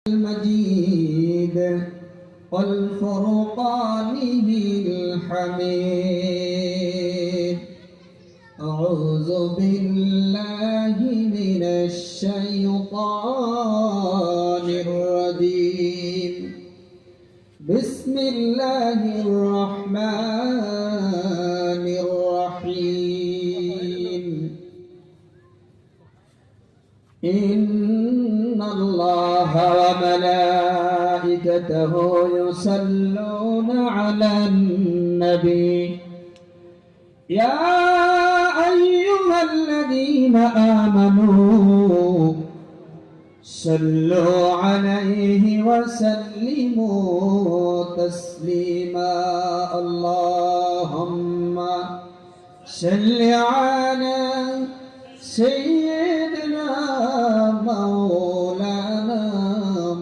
المجيد والفرقان الحميد. أعوذ بالله من الشيطان الرجيم. بسم الله الرحمن الرحيم. إن الله وملائكته يصلون على النبي يا أيها الذين آمنوا صلوا عليه وسلموا تسليما. اللهم صل على سيدنا مولانا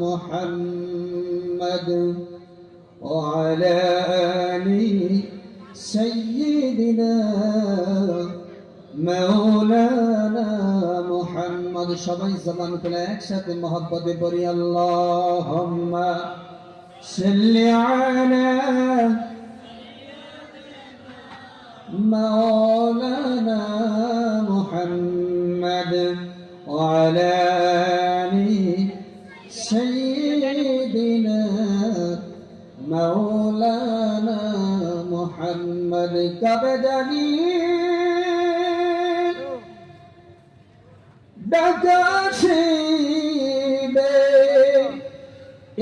محمد وعلى آل سيدنا مولانا محمد. সবাই জবান খুলে একসাথে মহব্বতে পড়ি আল্লাহুম্মা সাল্লি আলা مولانا محمد وعلى آل سيدنا مولانا محمد. কবে জানি ডাকাশিবে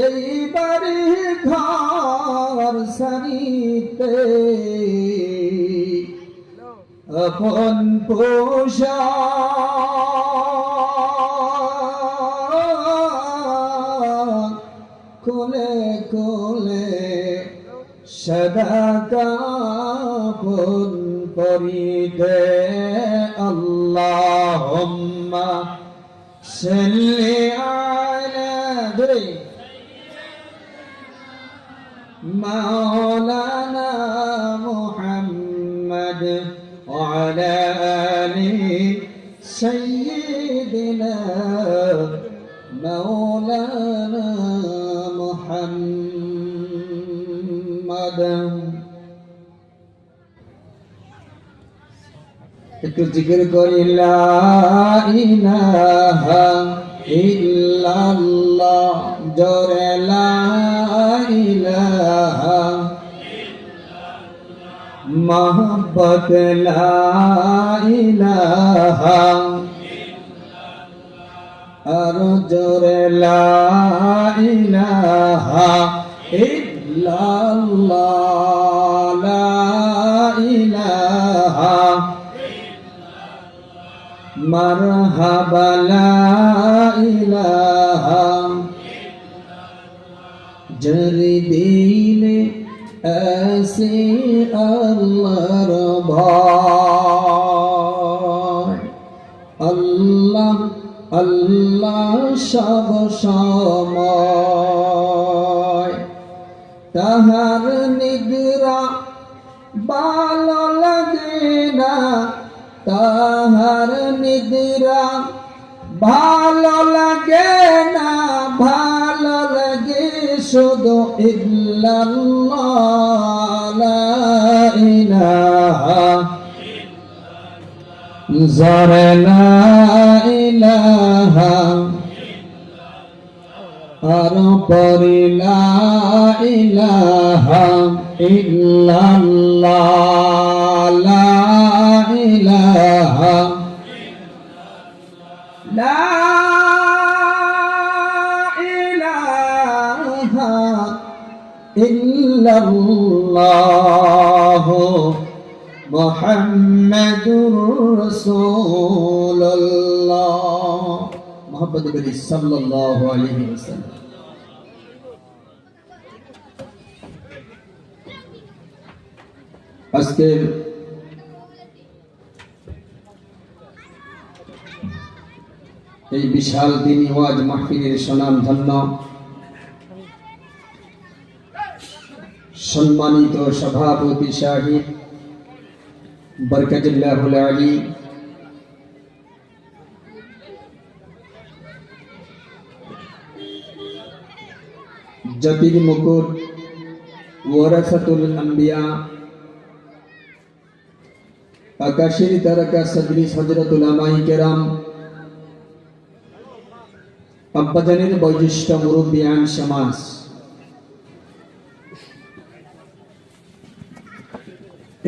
এইবারে ঘর সারিতে আপন পোষা কোলে কোলে সদা কাপন পরিতে. আল্লাহুম্মা সাল্লি আলা মাওলানা মুহাম্মদ وعلى آل سيدنا مولانا محمد. একটু জিকির করি লা ইলাহা ইল্লাল্লাহ, জোরে লা ইলাহা मोहब्बत ला इलाहा और जोरे ला इलाहा इल्लल्लाह, ला इलाहा मरहबा ला इलाहा जरी दिले ऐसे अल्लाहर भय. আল্লাহ আল্লাহ সব সময় তাহার নিদ্রা ভালো লাগে না, তাহার নিদ্রা ভালো লাগে না, ভালো লাগে শুধু ইল্লাল্লাহ, লা ইলাহা জরে লা ইলাহা আর পরে লা ইলাহা ইল্লাল্লাহ, লা ইলাহা লা ইলাহা ইল্লাল্লাহ মুহাম্মাদুর রাসূলুল্লাহ. মুহাম্মদ নবী সাল্লাল্লাহু আলাইহি ওয়াসাল্লাম. আজকে এই বিশাল দিনী ওয়াজ মাহফিলের সুনাম ধন্য সম্মানিত সভাপতি সাহেব বরকতুল্লাহুল আলী জাতির মুকুট, ওয়ারাসাতুল আম্বিয়া, আকাশের তারকা সদৃশ হযরত উলামায়ে কেরাম, আব্বাজানের বয়োজ্যেষ্ঠ মুরব্বিয়ান সমাজ,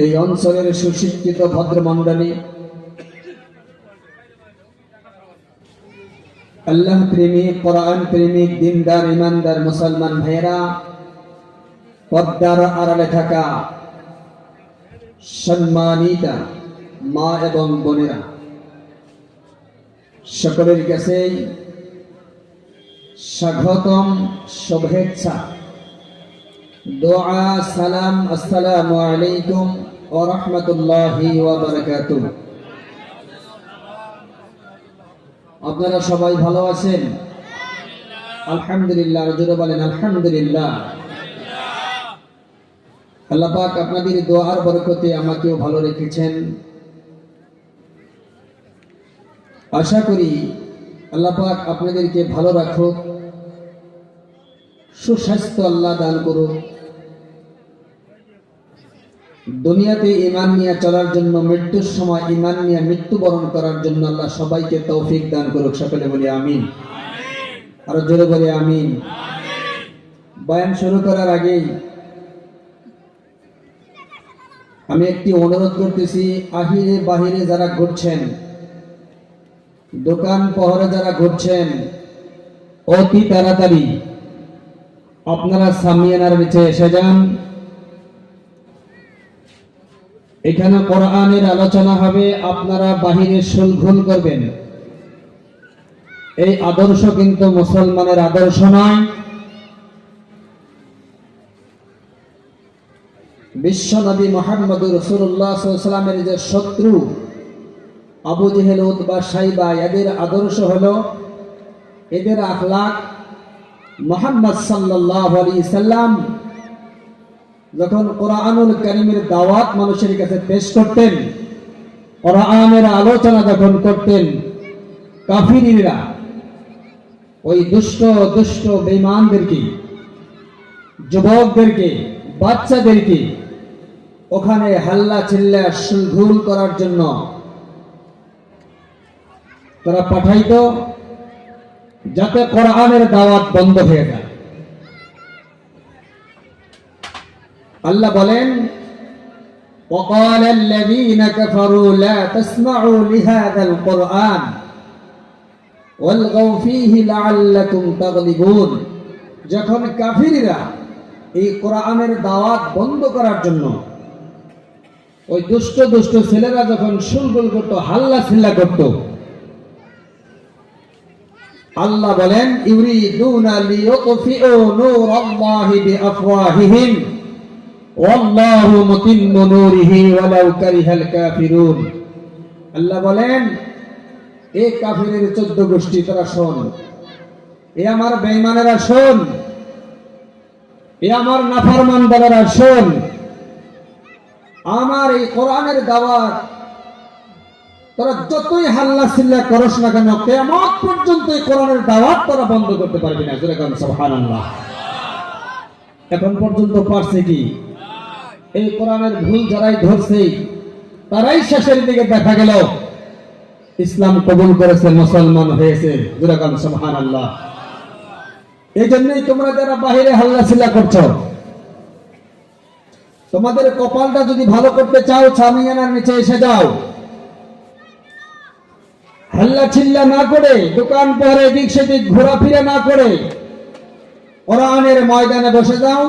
এই অঞ্চলের সুশিক্ষিত ভদ্রমণ্ডলী, আল্লাহ প্রেমিক, কোরআন প্রেমিক, দিনদার ইমানদার মুসলমান ভাইয়েরা, পর্দার আড়ালে থাকা সম্মানিতা মা এবং বোনেরা, সকলের কাছে স্বাগতম, শুভেচ্ছা, দোয়া, সালাম। আসসালামু আলাইকুম ওয়া রাহমাতুল্লাহি ওয়া বারাকাতুহু। আপনারা সবাই ভালো আছেন? আলহামদুলিল্লাহ। জোরে বলেন আলহামদুলিল্লাহ। আল্লাহ পাক আপনাদের দোয়ার বরকতে আমাকেও ভালো রেখেছেন। আশা করি আল্লাহ পাক আপনাদেরকে ভালো রাখুক, সুস্বাস্থ্য আল্লাহ দান করুক, দুনিয়াতে ঈমান নিয়ে চলার জন্য, মৃত্যুর সময় ঈমান নিয়ে মৃত্যুবরণ করার জন্য আল্লাহ সবাইকে তৌফিক দান করুক। সকলে বলি আমিন। আরো জোরে বলি আমিন। বয়ান শুরু করার আগেই আমি একটি অনুরোধ করতেছি, আহিরে বাহিরে যারা ঘুরছেন, দোকান পহরে যারা ঘুরছেন, অতি তাড়াতাড়ি আপনারা সামিয়ানার নিচে এসে যান। এখানে কোরআনের আলোচনা হবে, আপনারা বাহিরে শুলঘুল করবেন। এই আদর্শ কিন্তু মুসলমানের আদর্শ নয়। বিশ্ব নবী মুহাম্মদুর রাসূলুল্লাহ সাল্লাল্লাহু আলাইহি ওয়াসাল্লামের যে শত্রু আবু জেহেল, উতবা, শাইবা, এদের আদর্শ হলো, এদের আখলাক, মুহাম্মদ সাল্লাল্লাহু আলাইহি সাল্লাম যখন কোরআনুল কারীমের দাওয়াত মানুষের কাছে পেশ করতেন, কোরআনের আলোচনা যখন করতেন, কাফিররা ওই দুষ্ট দুষ্ট বেঈমানদেরকে, যুবকদেরকে, বাচ্চাদেরকে ওখানে হাল্লা চিল্লা শুলঘুল করার জন্য তারা পাঠাইতো, যাতে কোরআনের দাওয়াত বন্ধ হয়ে যায়। আল্লাহ বলেন, وقال الذين كفروا لا تسمعوا لهذا القرآن والغوا فيه لعلكم تغلبون। যখন কাফিররা এই কোরআনের দাওয়াত বন্ধ করার জন্য, ওই দুষ্ট দুষ্ট ছেলেরা যখন শুলঘুল করত, হাল্লা চিল্লা করত, আল্লাহ বলেন, ইউরিদুনা লিয়ুতফিউ নূরাল্লাহি বিআফওয়াহিহিম ওয়াল্লাহু মুতিম্মু নূরিহি ওয়ালাউ কারিহাল কাফিরুন। আল্লাহ বলেন, এই কাফিরের 14 গোষ্ঠী তোরা শোন, এ আমার বেঈমানেরা শোন, এ আমার নাফরমান দলেরা শোন, আমার এই কোরআনের দাওয়াত তোরা যতই হাল্লা চিল্লা করস না কেন, কিয়ামত পর্যন্ত এই কোরআনের দাওয়াত তোরা বন্ধ করতে পারবি না। জোরে বলেন সুবহানাল্লাহ। এখন পর্যন্ত পারছে কি? এই কোরআনের ভুল যারাই ধরছে, তারাই শেষের দিকে দেখা গেল ইসলাম কবুল করেছে, মুসলমান হয়েছে। জোরে বলেন সুবহানাল্লাহ। এই জন্যই তোমরা যারা বাহিরে হাল্লা চিল্লা করছো, তোমাদের কপালটা যদি ভালো করতে চাও, সামিয়ানার নিচে এসে যাও, হাল্লা চিল্লা না করে, দোকান পরে এদিক সেদিক ঘোরাফেরা না করে কোরআনের ময়দানে বসে যাও।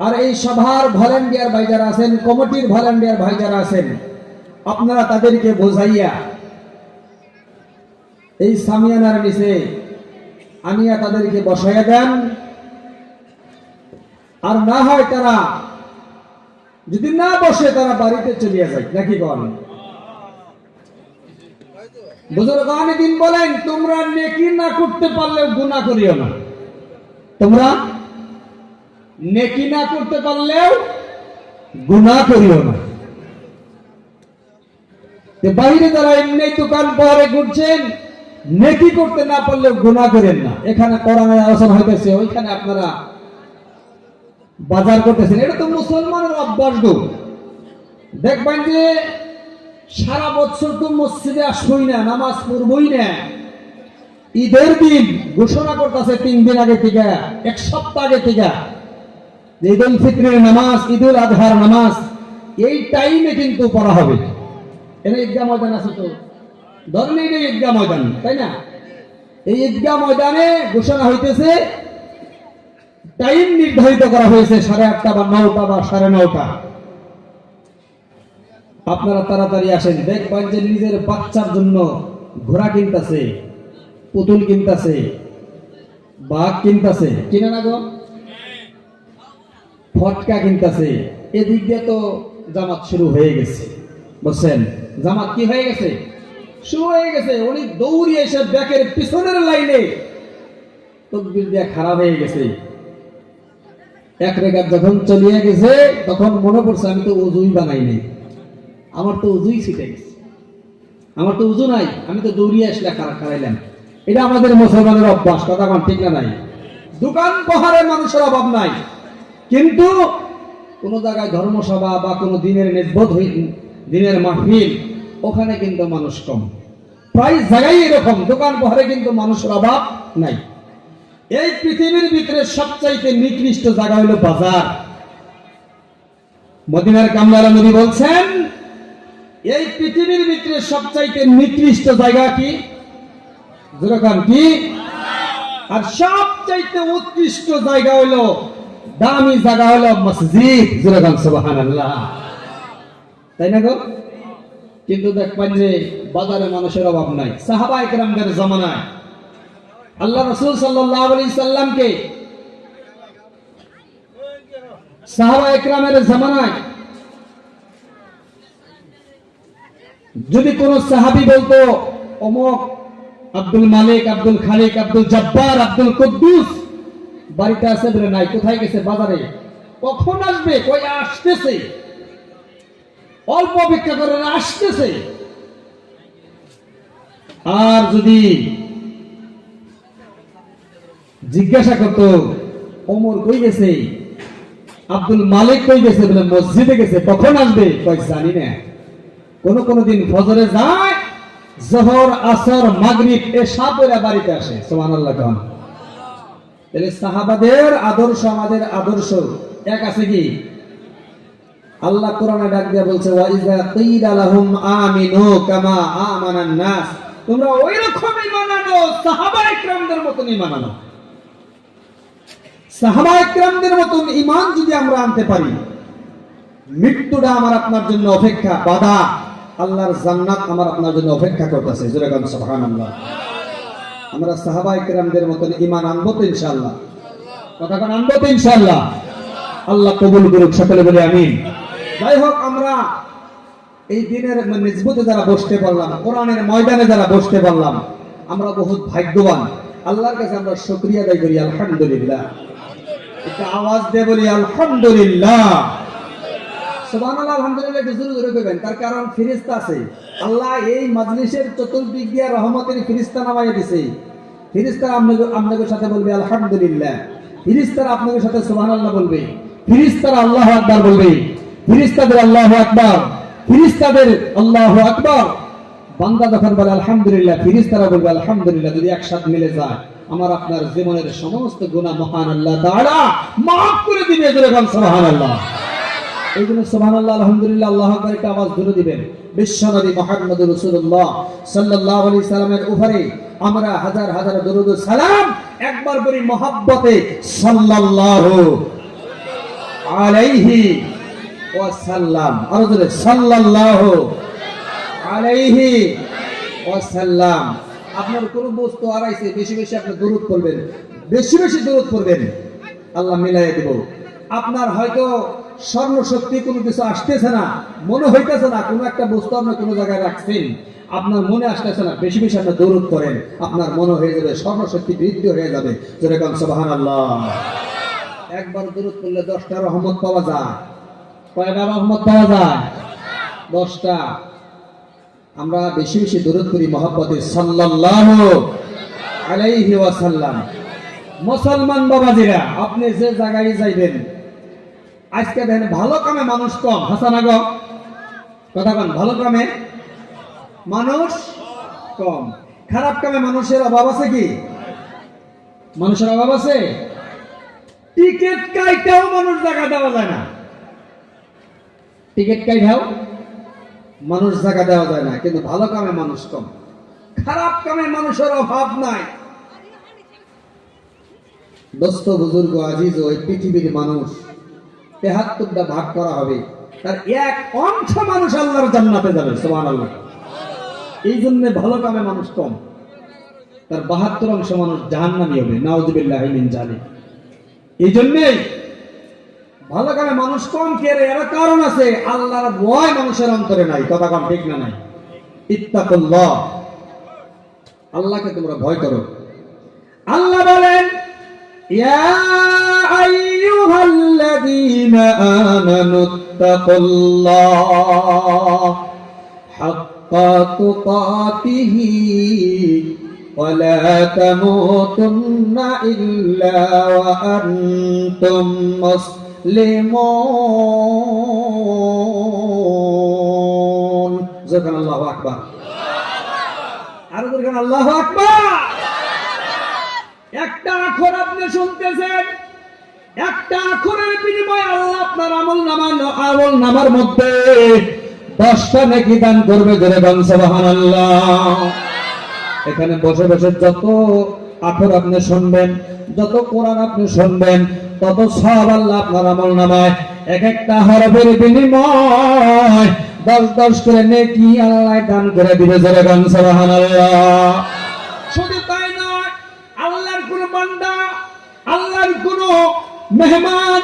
আর এই সভার ভলান্টিয়ার ভাই যারা আছেন, কমিটির ভলান্টিয়ার ভাই যারা আছেন, আপনারা তাদেরকে বোঝাইয়া এই সামিয়ানার নিচে আনিয়া তাদেরকে বসাইয়া দেন। আর না হয় তারা যদি না বসে, তারা বাড়িতে চলিয়া যায়, নাকি কোন বুজুর্গানে দিন বলেন, তোমরা নেকি না করতে পারলেও গুনাহ করিও না। তোমরা নেকি না করতে পারলেও গুনাহ করিও না। বাইরে যারা এমনি দোকান পরে ঘুরছেন, নেকি করতে না পারলে গুনাহ করেন না। এখানে কোরআনের আলোচনা হইতেছে, ওইখানে আপনারা বাজার করতেছেন। এটা তো মুসলমানের অভ্যাস গো। দেখবেন যে সারা বছর তো মসজিদে আসবই না, নামাজ পড়বই না, ঈদের দিন ঘোষণা করতেছে 3 দিন আগে থেকে, 1 সপ্তাহ আগে থেকে, ঈদ উল ফিতরের নামাজ, ঈদ উল আজহার নামাজ এই টাইমে কিন্তু পড়া হবে। এটা ঈদগাহ ময়দান আছে তো, ধরেন এই ঈদগাহ ময়দান, তাই না? এই ঈদগাহ ময়দানে ঘোষণা হইতেছে, টাইম নির্ধারিত করা হয়েছে 8:30 বা 9টা বা 9:30। আপনারা তাড়াতাড়ি আসেন। দেখবেন যে নিজের বাচ্চার জন্য ঘোড়া কিনতেছে, পুতুল কিনতেছে, বাঘ কিনতেছে, কিনে না গো, ফটকা কিনতেছে। এদিক দিয়ে তো জামাত শুরু হয়ে গেছে, বুঝছেন? জামাত কি হয়ে গেছে? শুরু হয়ে গেছে। উনি দৌড়িয়ে এসে ব্যাকের পিছনের লাইনে তাকবীর দিয়ে খাড়া হয়ে গেছে। এক রেখাত যখন চলিয়ে গেছে তখন মনে পড়ছে আমি তো ওযুই বানাই নাই, আমার তো ওযুই ছিটে গেছে, আমার তো ওযু নাই, আমি তো দৌড়িয়ে আসলে খাড়াইলাম। এটা আমাদের মুসলমানের অভ্যাস, কথা কোন ঠিক না? নাই দোকান পাহাড়ে মানুষের অভাব নাই, কিন্তু কোন জায়গায় ধর্মসভা বা কোন দিনের নিসবত দিনের মাহফিল, ওখানে কিন্তু মানুষ কম। প্রায় জায়গায় এরকম, দোকান পাহাড়ে কিন্তু মানুষের অভাব নাই। এই পৃথিবীর ভিতরে সবচাইতে নিকৃষ্ট জায়গা হলো বাজার। মদিনার কামরার নবী বলছেন, এই পৃথিবীর ভিতরে সবচাইতে নিকৃষ্ট জায়গা কি? যেরকম কি? আর সবচাইতে উৎকৃষ্ট জায়গা হলো, দামি জায়গা হলো মসজিদ। যেরকম সুবহানাল্লাহ, তাই না গো? কিন্তু দেখবেন যে বাজারে মানুষের অভাব নাই। সাহাবায়ে কেরামদের জামানায় আল্লাহ রাসূল সাল্লাল্লাহু আলাইহি সাল্লামকে, সাহাবায়ে কেরামের জামানায় যদি কোন সাহাবী বলতো অমুক আব্দুল মালিক, আব্দুল খালিক, আব্দুল জব্বার, আব্দুল কুদ্দুস বাড়িতে আছে, বলে নাই। কোথায় গেছে? বাজারে। কখন আসবে? কই আসতেছে, অল্প অপেক্ষা করে আসতেছে। আর যদি জিজ্ঞাসা করতো ওমর কই গেছে, আব্দুল মালিক কই গেছে, বলে মসজিদে গেছে। কখন আসবে? কই জানি না। কোন দিন ফজরে যায়, যোহর, আসর, মাগরিব, এশা পড়ে বাড়িতে আসে। সুবহানাল্লাহ। তাহলে সাহাবাদের আদর্শ আমাদের আদর্শ এক আছে কি? আল্লাহ কোরআনে ডাক দিয়ে বলছে, ওয়া ইযা কিলা লাহুম আমিনু কামা আমানান নাস, তোমরা ওইরকম ঈমান আনো, সাহাবায়ে কেরামদের মতন ঈমান আনো। সাহাবায়ে কেরামদের মতন ঈমান যদি আমরা আনতে পারি, মৃত্যুটা আমার আপনার জন্য অপেক্ষা, বাধা, আল্লাহর জান্নাত আমার আপনার জন্য অপেক্ষা করতেছে। জোরে বলেন সুবহানাল্লাহ। আমরা সাহাবায়ে কেরামদের মতন ঈমান আনবো তো ইনশাআল্লাহ? কথা কোন আনবো তো ইনশাআল্লাহ? আল্লাহ কবুল করুক, সকলে বলে আমিন। যাই হোক, আমরা এই দিনের নিসবতে যারা বসতে পারলাম, কোরআনের ময়দানে যারা বসতে পারলাম, আমরা বহুত ভাগ্যবান। আল্লাহর কাছে আমরা শুকরিয়া আদায় করি, আলহামদুলিল্লাহ। একটা আওয়াজ দিয়ে বলি আলহামদুলিল্লাহ। সুবহানাল্লাহ, আলহামদুলিল্লাহ একটু জোরে জোরে কইবেন, তার কারণ ফেরেশতা আছে। আল্লাহ এই মাজলিসের চতুর্দিক দিয়ে রহমতের ফেরেশতা নামাইয়া দিয়েছে। ফেরেশতারা আপনাদের সাথে বলবে আলহামদুলিল্লাহ, ফেরেশতারা আপনাদের সাথে সুবহানাল্লাহ বলবে, ফেরেশতারা আল্লাহু আকবার বলবে, ফেরেশতাদের আল্লাহু আকবার, ফেরেশতাদের আল্লাহু আকবার। বান্দা যখন বলে আলহামদুলিল্লাহ, ফেরেশতারা বলবে আলহামদুলিল্লাহ। যদি একসাথে মিলে যায়, আমার আপনার জীবনের সমস্ত গুনাহ মহান আল্লাহ তাআলা মাফ করে দিবে। যেরকম সুবহানাল্লাহ। এই জন্য সুবহানাল্লাহ, আলহামদুলিল্লাহ, আল্লাহু আকবার একটা আওয়াজ ধরে দিবেন। বিশ্বনবী মুহাম্মদুর রাসূলুল্লাহ সাল্লাল্লাহু আলাইহি সাল্লামের উপরে আমরা হাজার হাজার দরুদ ও সালাম একবার করি মহব্বতে, সাল্লাল্লাহু আলাইহি ওয়াসাল্লাম। আরো জোরে, সাল্লাল্লাহু আলাইহি ওয়াসাল্লাম। আপনার কোন বস্তু হারাইছে, বেশি বেশি আপনি দরুদ পড়বেন, বেশি বেশি দরুদ পড়বেন, আল্লাহ মিলাইয়া দেব। আপনার হয়তো স্বর্ণ শক্তি কোনো কিছু আসতেছে না, মনে হইতেছে না, কোনো একটা বস্তু আপনি কোনো জায়গায় রাখছেন, আপনার মনে আসতেছে না, বেশি বেশি আপনি দরুদ করেন, আপনার মনে হয়ে যাবে, স্বর্ণ শক্তি বৃদ্ধি হয়ে যাবে। যেরকম সুবহানাল্লাহ। একবার দরুদ পড়লে 10টা রহমত পাওয়া যায়। কয়টা রহমত পাওয়া যায়? 10টা। আমরা বেশি বেশি দরুদ করি মহব্বতে সাল্লাল্লাহু আলাইহি ওয়াসাল্লাম। মুসলমান বাবাজিরা, আপনি যে জায়গায় যাইবেন, আজকে দেখেন ভালো কামে মানুষ কম, হাসানাগ কথা বলেন, ভালো কামে মানুষ কম, খারাপ কামে মানুষের অভাব আছে কি? মানুষের অভাব আছে? টিকিট কাইটাও মানুষ জায়গা দেওয়া যায় না, টিকিট কাইটাও মানুষ জায়গা দেওয়া যায় না, কিন্তু ভালো কামে মানুষ কম, খারাপ কামে মানুষের অভাব নাই। দোস্ত বুজুর্গ আজিজ, ওই পৃথিবীর মানুষ ৭৩টা ভাগ করা হবে, তার এক অংশ মানুষ আল্লাহর জান্নাতে যাবে, সুবহানাল্লাহ। এই জন্য ভালো কামে মানুষ কম, তার ৭২ অংশ মানুষ জাহান্নামী হবে, নাউযুবিল্লাহি মিন যালিক। এই জন্যই ভালো কামে মানুষ কম, কে এর কারণ আছে, আল্লাহর ভয় মানুষের অন্তরে নাই, কথা কম ঠিক না নাই? ইত্তাকুল্লাহ, আল্লাহকে তোমরা ভয় করো। আল্লাহ বলেন, ইয়া আইয়ুহাল্লাযীনা আমানুত্তাকুল্লাহ হাক্কা তুকাতিহি ওয়া লা তামুতুন্না ইল্লা ওয়া আনতুম মুসলিমুন। যখন আল্লাহু আকবার, আর যখন আল্লাহু আকবার। একটা আখর আপনি শুনতেছেন, একটা আখরের বিনিময়ে আল্লাহ আপনার আমল নামার মধ্যে 10টা নেকি দান করবে, জোরে বলেন সুবহানাল্লাহ। এখানে বসে বসে যত আখর আপনি শুনবেন, যত কোরআন আপনি শুনবেন, তত সব আল্লাহ আপনার আমল নামায় এক একটা হরফের বিনিময় 10 করে নেকি আল্লাহ দান করে দিবে, জোরে বলেন সুবহানাল্লাহ। শুধু তাই নয়, আল্লাহর কোন বান্দা, আল্লাহর কোন মেহমান,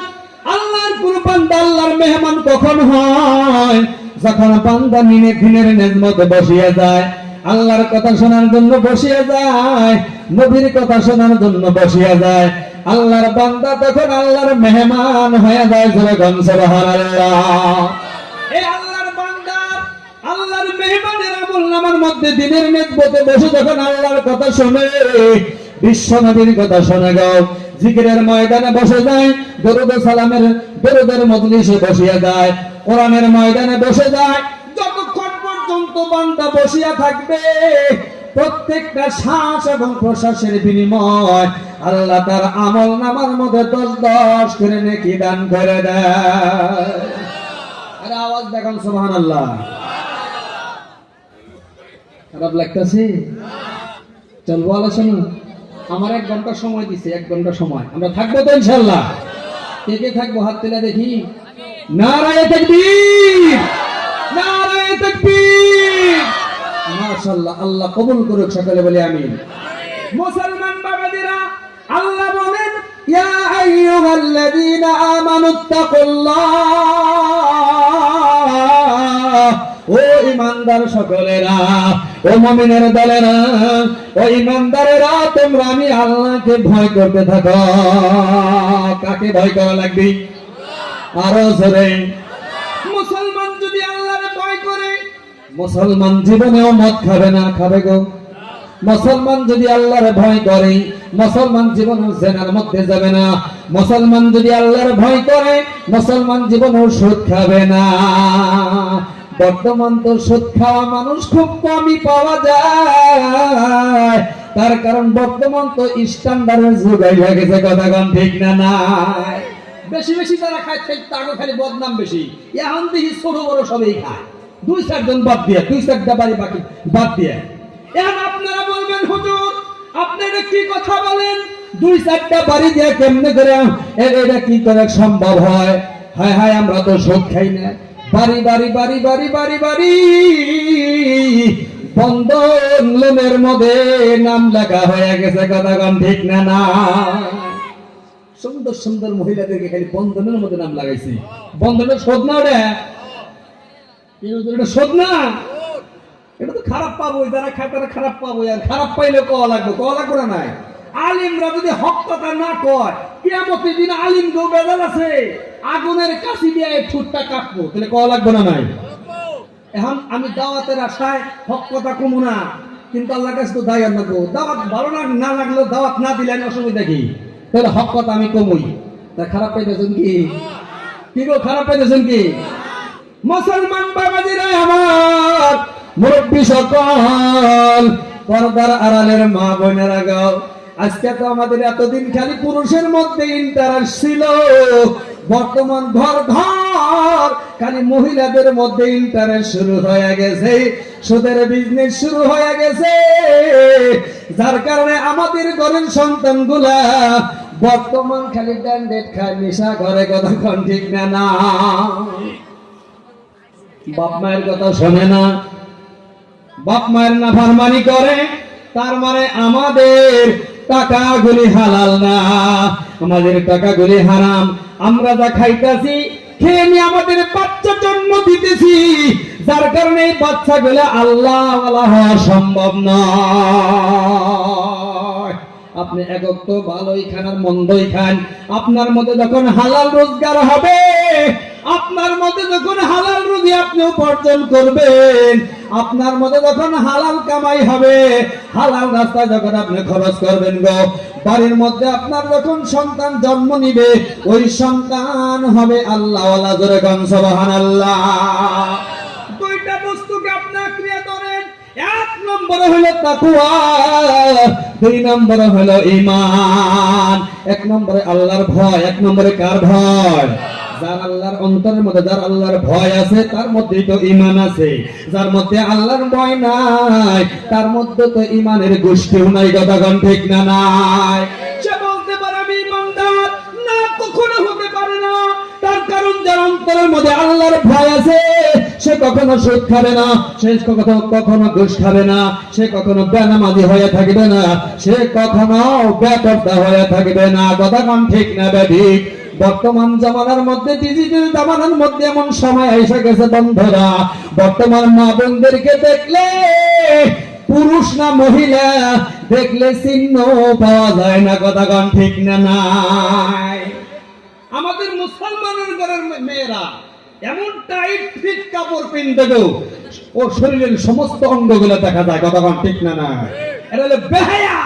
আল্লাহর কোন বান্দা আল্লাহর মেহমান কখন হয়? যখন বান্দা দিনের নেজমতে বসিয়ে যায়, আল্লাহর কথা শোনার জন্য বসিয়ে যায়, নবীর কথা শোনার জন্য বসিয়ে যায়, আল্লাহর বান্দা তখন আল্লাহর মেহমান হয়ে যায়, জোরে বলেন সুবহানাল্লাহ। এই আল্লাহর বান্দা, আল্লাহর মেহমানের আমলনামার মধ্যে দিনের নেজমতে বসে যখন আল্লাহর কথা শুনে, বিশ্ব নবীর কথা শুনে গাও, জিকিরের ময়দানে বসে যায়, দরুদ ও সালামের দরুদের মজলিসে বসিয়া যায়, কোরআনের ময়দানে বসে যায়, যতক্ষণ পর্যন্ত বান্দা বসিয়া থাকবে, প্রত্যেকটা শ্বাস এবং প্রশ্বাসের বিনিময় আল্লাহ তার আমল নামার মধ্যে 10 করে নেকি দান করে দেয়। আরে আওয়াজ দেখান সুবহানাল্লাহ। খারাপ লাগতেছে? চলবো আলোচনা? আমার 1 ঘন্টা সময় দিছে, 1 ঘন্টা সময়, আমরা থাকবো তো ইনশাআল্লাহ? কে কে থাকবো হাত তুলে দেখি। নারায়ে তাকবীর, নারায়ে তাকবীর। মাশাআল্লাহ, আল্লাহ কবুল করুক, সকলে বলি আমিন। মুসলমান বাবাদিরা, আল্লাহ বলেন, ইয়া আইয়ুহাল্লাযীনা আমানুত্তাকুল্লাহ, ও ঈমানদার সকলেরা, ও মুমিনের দলেরা, ও ঈমানদারেরা, তোমরা আমি আল্লাহকে ভয় করতে থাকো। কাকে ভয় করা লাগবে? আরো জোরে। মুসলমান যদি আল্লাহরে ভয় করে, মুসলমান জীবনেও মদ খাবে না, খাবে গো? মুসলমান যদি আল্লাহর ভয় করে, মুসলমান জীবনেও জেনার মধ্যে যাবে না। মুসলমান যদি আল্লাহর ভয় করে, মুসলমান জীবনেও সুদ খাবে না। বর্তমান তো সুদ খাওয়া মানুষ খুব কমই পাওয়া যায়, তার কারণ বর্তমান তো স্ট্যান্ডার্ডের যুগ হয়ে গেছে, কথা কোন ঠিক না নাই? বেশি বেশি যারা খায় তাকে খালি বদনাম বেশি, এখন দেখি ছোট বড় সবাই খায়, 2-4 জন বাদ দিয়ে, 2-4টা বাড়ি বাকি বাদ দিয়ে। এখন আপনারা বলবেন, হুজুর আপনারা কি কথা বলেন, 2-4টা বাড়ি দিয়ে কেমনে করে এটা কি করে সম্ভব হয়? হায় হায়, আমরা তো সুদ খাই না, বাড়ি বাড়ি বাড়ি বাড়ি বাড়ি বাড়ি বন্ধন লোনের মধ্যে নাম লেখা হয়ে গেছে, কথা কোন ঠিক না না? সুন্দর সুন্দর মহিলাদেরকে খালি বন্ধনের মধ্যে নাম লাগাইছি। বন্ধনের শোধ না ওটা, এটা শোধ না, এটা তো খারাপ পাবো, যারা খায় তারা খারাপ পাবো, আর খারাপ পাইলে কওয়া লাগবে না নাই? আলিমরা যদি হক কথা না কয়, কিয়ামতের দিন আলিম কেউ বেজাল আছে, আগুনের কাছি দিয়ে ঠুটটা কাটবো, তাহলে কওয়া লাগবে না নাই? এখন আমি দাওয়াতের আশায় হক কথা কমু না, কিন্তু আল্লাহর কাছে তো দায় আনবো। দাওয়াত ভালো না লাগলেও দাওয়াত না দিলে আমি অসুবিধা কি? তাহলে হক কথা আমি কমুই। তা খারাপ পাইতেছেন কি? কি গো খারাপ পাইতেছেন কি? মুসলমান বাবাজিরা আমার, মুরব্বী সকল, পর্দার আড়ালের মা বোনেরা গো, আজকে তো আমাদের এতদিন খালি পুরুষের মধ্যে ইন্টারেস্ট ছিল, বর্তমান ঘর ঘর খালি মহিলাদের মধ্যে ইন্টারেস্ট শুরু হয়ে গেছে, সুদের বিজনেস শুরু হয়ে গেছে, যার কারণে আমাদের ঘরের সন্তানগুলা বর্তমান খালি ব্যান্ডেড খায়, নেশা করে, কথা কোন ঠিক না? না, বাপ মায়ের কথা শোনে না, বাপ মায়ের নাফরমানি করে, তার মানে আমাদের টাকাগুলি হালাল না, আমাদের টাকাগুলি হারাম। আমরা যা খাইতেছি খেয়ে নিয়ে আমাদের বাচ্চা জন্ম দিতেছি, যার কারণে এই বাচ্চাগুলো আল্লাহ ওয়ালা হওয়া সম্ভব নয়। আপনি একক তো ভালোই খান আর মন্দই খান, আপনার মধ্যে যখন হালাল রোজগার হবে, আপনার মধ্যে যখন হালাল রুজি আপনি উপার্জন করবেন, আপনার মধ্যে যখন হালাল কামাই হবে, হালাল রাস্তায় যখন আপনি খরচ করবেন গো, বাড়ির মধ্যে আপনার যখন সন্তান জন্ম নিবে, ওই সন্তান হবে আল্লাহ ওয়ালা। জোরে কোন সুবহানাল্লাহ। দুইটা বস্তুকে আপনি ক্রিয়া করেন, এক নম্বরে হলো তাকওয়া, দুই নম্বরে হলো ঈমান। এক নম্বরে আল্লাহর ভয়, এক নম্বরে কার ভয়? যার আল্লাহর অন্তরের মধ্যে, যার আল্লাহর ভয় আছে তার মধ্যেই তো ঈমান আছে, যার মধ্যে আল্লাহর ভয় নাই তার মধ্যে তো ঈমানের গোষ্ঠীও নাই, কথা কোন ঠিক না? নাই। সে বলতে পারে আমি ঈমানদার, না, কখনো হতে পারে না। তার কারণ যার অন্তরের মধ্যে আল্লাহর ভয় আছে, সে কখনো সুদ খাবে না, সে কখনো ঘুষ খাবে না, সে কখনো বেনামাজি হয়ে থাকবে না, সে কখনো বেপরদা হয়ে থাকবে না, কথা কোন ঠিক না? বেঠিক। বর্তমান জামানার মধ্যে, ডিজিটাল জামানার মধ্যে এমন সময় এসে গেছে বন্ধুরা, বর্তমান মা বোনদেরকে দেখলে, পুরুষ না মহিলা দেখলে চিহ্ন পাওয়া যায় না, কথা কোন ঠিক না? নাই। আমাদের মুসলমানের ঘরের মেয়েরা এমন টাইট ফিট কাপড় পিনতে গো, ওর শরীরের সমস্ত অঙ্গগুলো দেখা যায়, কথা কোন ঠিক না? নাই। এরা হলো বেহায়া।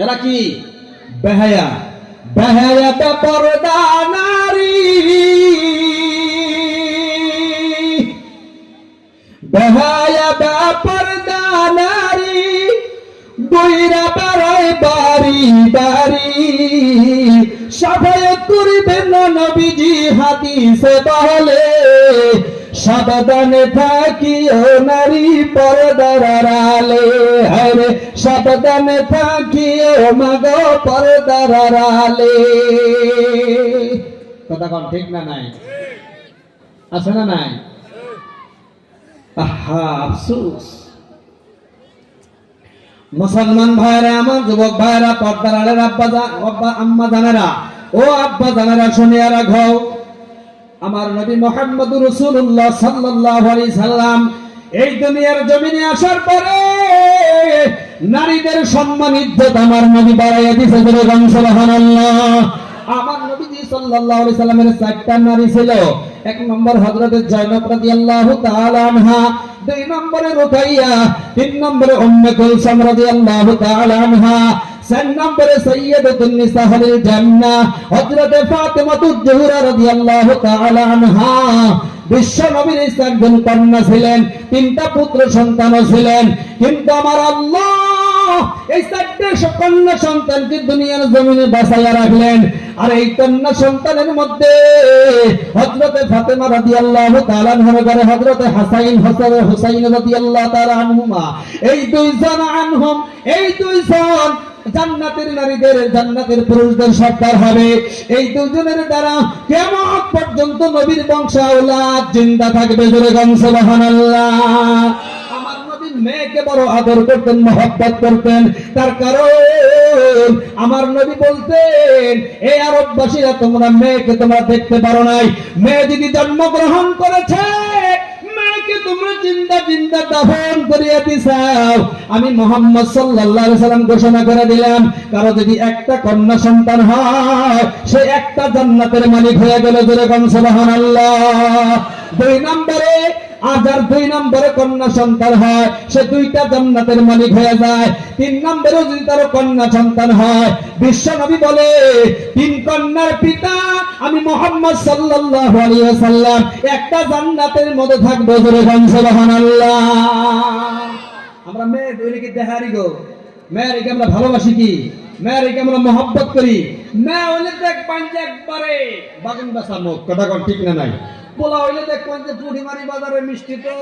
এরা কি? বেহায়া। বেহায়া বেপরদা নারী, বেহায়া বেপরদা নারী, বইরা বেড়ায় বাড়ি বাড়ি, সাফায়াত করিবেন না নবীজি হাদিসে বলে, সাবধানে থাকিও নারী পর্দার আড়ালে, হরে সাবধানে থাকিও মাগো পর্দার আড়ালে, কথা কোন ঠিক না? নাই। আছে না? নাই। আহা, আফসোস। মুসলমান ভাইরা আমার, যুবক ভাইরা, পর্দার আড়ালের আব্বা আম্মা জানেরা, ও আব্বা জানেরা, শুনিয়া রাখো, আমার নবী মুহাম্মদুর রাসূলুল্লাহ সাল্লাল্লাহু আলাইহি সাল্লাম এই দুনিয়ার জমিনে আসার পরে নারীদের সম্মান ইজ্জত আমার নবী বাড়াইয়া দিয়েছে। সুবহানাল্লাহ। আমার নবীজি সাল্লাল্লাহু আলাইহি সাল্লামের চারটা নারী ছিল। এক নম্বর হযরত জয়নব রাদিয়াল্লাহু তাআলা আনহা, দুই নম্বরে রুকাইয়া, তিন নম্বরে উম্মে কুলসুম রাদিয়াল্লাহু তাআলা আনহা, চার নম্বরে সাইয়্যিদাতুন নিসা আহলিল জান্নাহ হযরত ফাতেমাতুজ জোহরা রাদিয়াল্লাহু তাআলা আনহা। বিশ্ব নবীর চারজন কন্যা ছিলেন, তিনটা পুত্র সন্তানও ছিলেন, কিন্তু আমার আল্লাহ এই চারটে কন্যা সন্তানকে দুনিয়ার জমিনে বাঁচাইয়া রাখলেন। আর এই কন্যা সন্তানের মধ্যে হযরত ফাতেমা রাদিয়াল্লাহু তাআলা আনহার ঘরে হযরত হুসাইন রাদিয়াল্লাহু তাআলা আনহুমা, এই দুইজন আনহুম, এই দুইজন জান্নাতের নারীদের, জান্নাতের পুরুষদের সর্দার হবে। এই দুজনের দ্বারা কিয়ামত পর্যন্ত নবীর বংশ আওলাদ জিন্দা থাকবে। জোরে গান সুবহানাল্লাহ। আমার নবীর মেয়েকে বড় আদর করতেন, মহব্বত করতেন, তার কারণ আমার নবী বলতেন, এই আরববাসীরা তোমরা মেয়েকে তোমরা দেখতে পারো নাই, মেয়ে যদি জন্মগ্রহণ করেছে, মেয়েকে তোমরা জিন্দা জিন্দা দাফন করিয়া দিছাও। আমি মুহাম্মদ সাল্লাল্লাহু আলাইহি সাল্লাম ঘোষণা করে দিলাম, কারো যদি একটা কন্যা সন্তান হয়, সে একটা জান্নাতের মালিক হয়ে গেল। জোরে কোন সুবহানাল্লাহ। দুই নম্বরে আজার, দুই নম্বরে কন্যা সন্তান হয়, সে দুইটা জান্নাতের মালিক হয়ে যায়। তিন নম্বরে যদি তার কন্যা সন্তান হয়, বিশ্ব নবী বলে তিন কন্যার পিতা আমি মুহাম্মদ সাল্লাল্লাহু আলাইহি ওয়াসাল্লাম একটা জান্নাতের মধ্যে থাকবো। জোরে বলেন সুবহানাল্লাহ। আমরা মেয়ে দৈনিক দেহারি গো, মেয়েকে আমরা ভালোবাসি কি, মেয়েকে আমরা মহব্বত করি। মেয়ে হইলে দেখবেন যে একবারে বাগান বাসা মুখ, কথা কোন ঠিক না নাই। পোলা হইলে দেখবেন যে পুঁটিমারি বাজারে মিষ্টি তো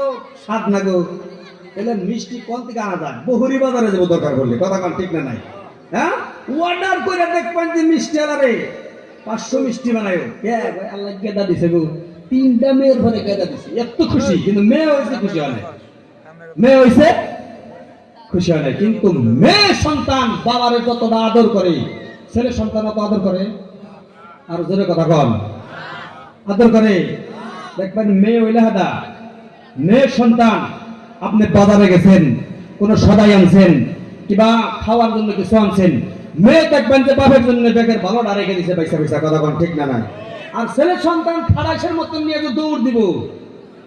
স্বাদ না গো, এলে মিষ্টি কোন থেকে আনা যায়, বহুরি বাজারে যাবো দরকার পড়লে, কথা কোন ঠিক না নাই। হ্যাঁ, অর্ডার করে দেখবেন যে মিষ্টি আলারে 500 মিষ্টি বানায়, আল্লাহ গেদা দিছে গো, 3টা মেয়ের ঘরে গেদা দিছে, এত খুশি। কিন্তু মেয়ে হয়েছে খুশি হয় না, মেয়ে হয়েছে খুশি হয় না। কিন্তু মেয়ে সন্তান বাবারে যতটা আদর করে, ছেলে সন্তান অত আদর করে। আর জোরে কথা কন, আদর করে। দেখবেন মেয়ে হইলে হাদা, মেয়ে সন্তান আপনি বাজারে গেছেন, কোন সদাই আনছেন কিবা খাওয়ার জন্য কিছু আনছেন, মেয়ে দেখবেন যে বাপের জন্য ব্যাগের ভালোটা রেখে দিছে পয়সা পয়সা, কথা কন ঠিক না নাই। আর ছেলে সন্তান খাড়াসের মতন নিয়ে যে দৌড় দিব,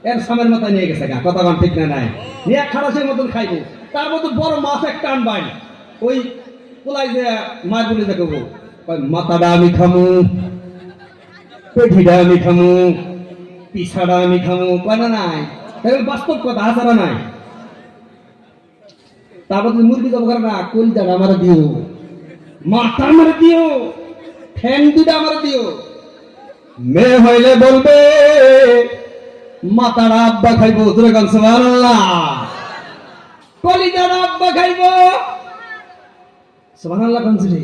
এর সামের মাথায় নিয়ে গেছে, কথা কন ঠিক না নাই, নিয়ে খাড়াসের মতন খাইবো। তার মধ্যে বড় মাছ একটা আনবাই, ওই পোলাই যে মাছ বলে দেখবো, মাথাটা আমি খামু, পেঠিটা আমি খামু, পিছাটা আমি খামু, কথা নাই, বাস্তব কথা, হাসারা নাই। তারপর মুরগি জব করে না, কলজাটা আমার দিও, মাথা আমার দিও, ঠ্যাং দুটা আমার দিও। মেয়ে হইলে বলবে মাথাটা আব্বা খাইবো, তোরে গান সুবহানাল্লাহ, কলিজাটা আব্বা খাইবো, সুবহানাল্লাহ কানছিলি।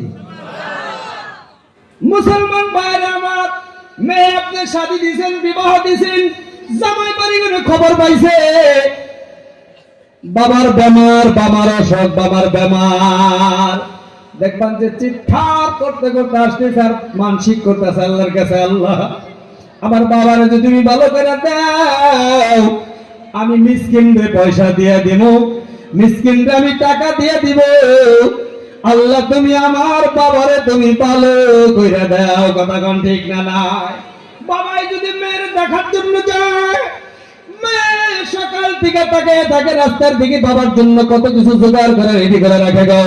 মুসলমান ভাইরা আমার, মেয়ে আপনি শাদী দিয়েছেন, বিবাহ দিয়েছেন, জামাই বাড়ি করে খবর পাইছে বাবার বেমার, বাবার অসুখ, বাবার বেমার। দেখবেন যে চিৎকার করতে করতে আসতেছে আর মানসিক করতেছে আল্লাহর কাছে, আল্লাহ আমার বাবারে যদি তুমি ভালো করে দাও, আমি মিসকিনরে পয়সা দিয়ে দিব, মিসকিনরে আমি টাকা দিয়ে দিব, আল্লাহ তুমি আমার বাবারে তুমি ভালো কইরা দাও, কথা কোন ঠিক না নাই। বাবাই যদি মেয়ের দেখার জন্য যায়, মেয়ে সকাল থেকে থাকে রাস্তার দিকে, বাবার জন্য কত কিছু জোগাড় করে রেডি করে রাখে গো।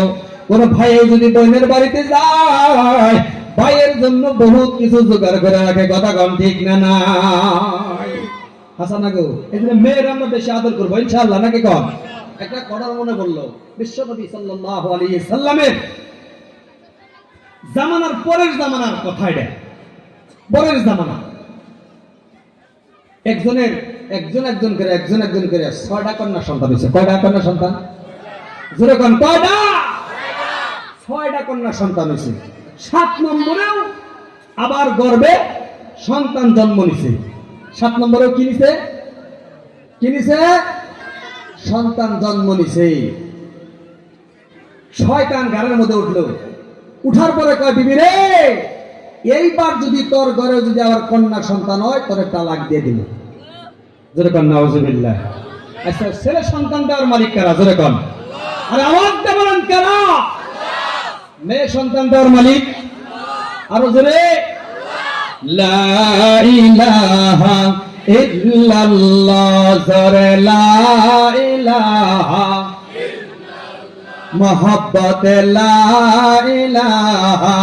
কোন ভাই যদি বোনের বাড়িতে যায়, ভাইয়ের জন্য বহুত কিছু জোগাড় করে রাখে, কথা কোন ঠিক না নাই। হাসানা গো, এই জন্য মেয়ের আমরা বেশি আদর করবো ইনশাআল্লাহ, নাকি কন। একটা কথা মনে পড়লো, বিশ্বনবী সাল্লাল্লাহু আলাইহি সাল্লামের জামানার পরের জামানার কথা, এটা পরের জামানা। একজন করে 6টা কন্যা সন্তান হয়েছে। কয়টা কন্যা সন্তান? জোরে কোন, কয়টা? 6টা কন্যা সন্তান হয়েছে। 7 নম্বরেও আবার গর্ভে সন্তান জন্ম নিছে। 7 নম্বরেও কি নিছে? সন্তান জন্ম নিছে। শয়তান ঘরের মধ্যে উঠলো, উঠার পরে কয় বিবি রে, এইবার যদি তোর ঘরে যদি আবার কন্যা সন্তান হয়, তোরে তালাক দিয়ে দিল। জোরে কোন নাউজুবিল্লাহ। আচ্ছা, ছেলে সন্তান দেওয়ার মালিক কারা? জোরে কোন, আরে আওয়াজ দিয়ে বলেন কারা? মেয়ে সন্তান দেওয়ার মালিক আরো জোরে, লা ইলাহা ইল্লাল্লাহ, জোরে লা ইলাহা ইল্লাল্লাহ, মুহাব্বত লা ইলাহা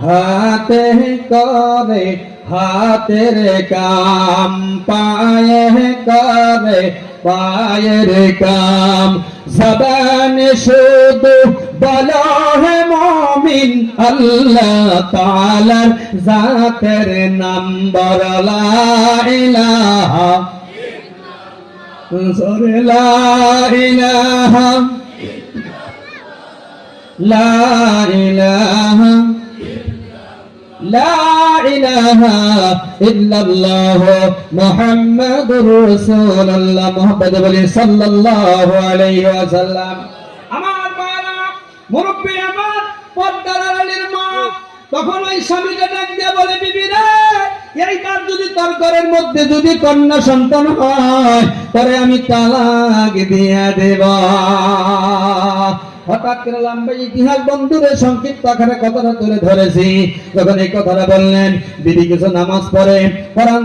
হাতে করে হাতের কাম, পায়ে করে পায়ের কাম, জবান শুধু বলো হে মুমিন আল্লাহ তাআলার জাতের নাম, বলো লা ইলাহা ইল্লাল্লাহ, লা ইলাহা লা ইলাহা লা ইলাহা ইল্লাল্লাহ মুহাম্মাদুর রাসূলুল্লাহ, মুহাম্মদ বলি সাল্লাল্লাহু আলাইহি ওয়াসাল্লাম। আমার মায়েরা, মুরব্বি আমার, পর্দার আড়ালের মা, তখন ওই স্বামীকে ডাক দিয়ে বলে বিবি রে, এইবার যদি আপনার ঘরের মধ্যে যদি কন্যা সন্তান হয় পরে আমি তালাক দিয়ে দেব। হঠাৎ করে লম্বা ইতিহাস বন্ধুদের সংক্ষিপ্ত আকারে কথাটা তুলে ধরেছি। যখন এই কথাটা বললেন, বিবি কিছু নামাজ পড়ে, কোরআন